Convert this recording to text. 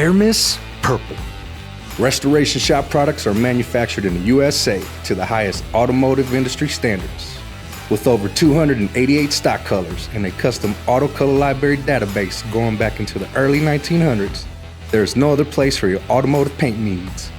Firemist Purple. Restoration shop products are manufactured in the USA to the highest automotive industry standards. With over 288 stock colors and a custom auto color library database going back into the early 1900s, there is no other place for your automotive paint needs.